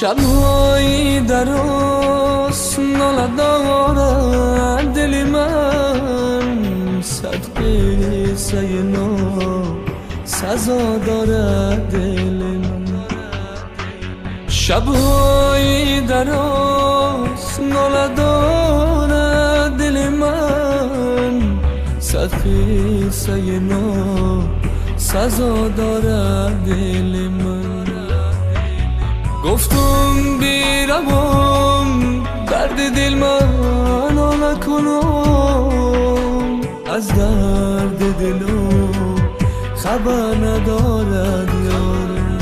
شب‌های دراز ناله دارد دل من، صد قصه نو سزا دارد دل من. شب‌های دراز ناله دارد دل من، صد قصه نو سزا دارد دل من. گفتم بیروم درد دل من نکنم، از درد دلم خبر ندارد یارم.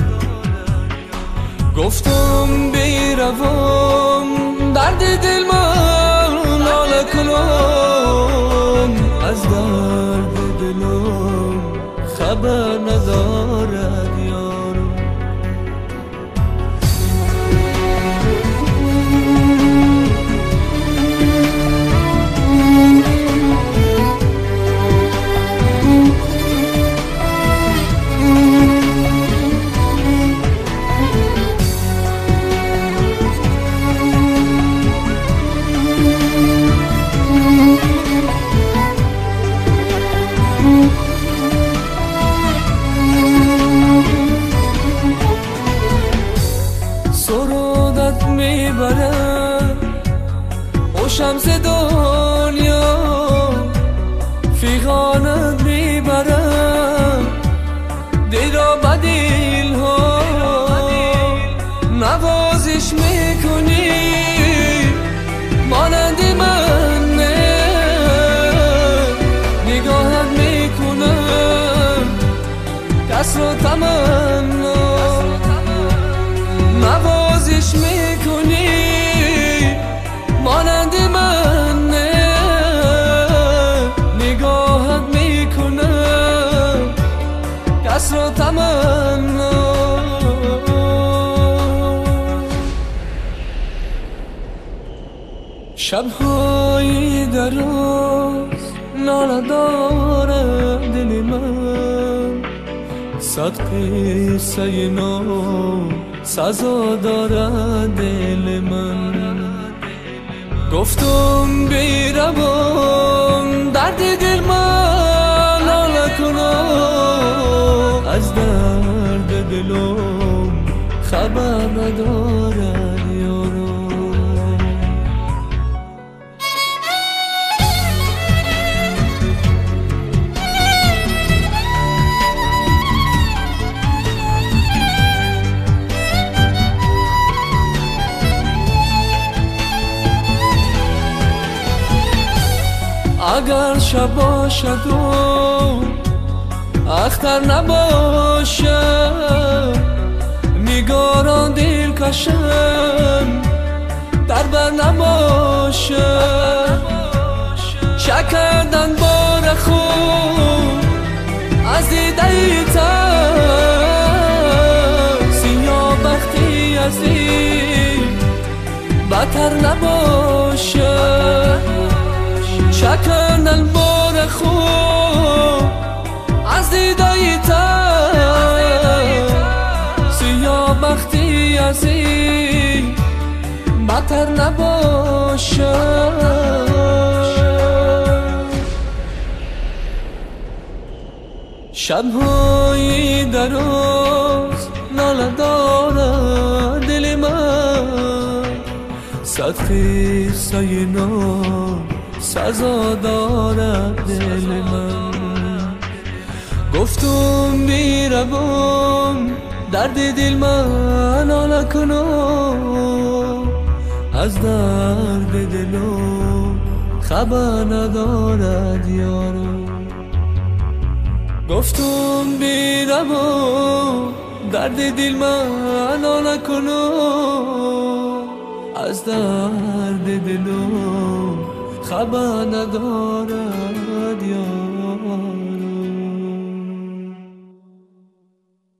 گفتم بیروم درد دل من نکنم، از درد دلم خبر ندارد یارم. سرودت میبرم او شمس دنیا، فیغانت میبرم دل را به دل ها، نوازش میکنی مانند من، نگاهت میکنم کس را تمنا، نوازش میکنی مانند من، نگاهت میکنم کس را تمنا. شب‌های دراز ناله دارد دل من، صد قصه نو سزا دارد دل من. گفتم بیروم درد دل من نکنم، از درد دلم خبر ندارد یارم. اگر شب باشد و اختر نباشد، نگاران دل کشم در بر نباشد، شکردن بار خود از دیده تر، سیاه بختی از این بتر نباشد، شکردن بار خود از دیده تر، سیاه بختی از این بتر نباشد. شب‌های دراز ناله دارد دل من، صد قصه نو سزا دارد دل من. گفتم بیروم درد دل من نکنم، از درد دلم خبر ندارد یارم. گفتم بیروم درد دل من نکنم، از درد دلم خبر ندارد یارم.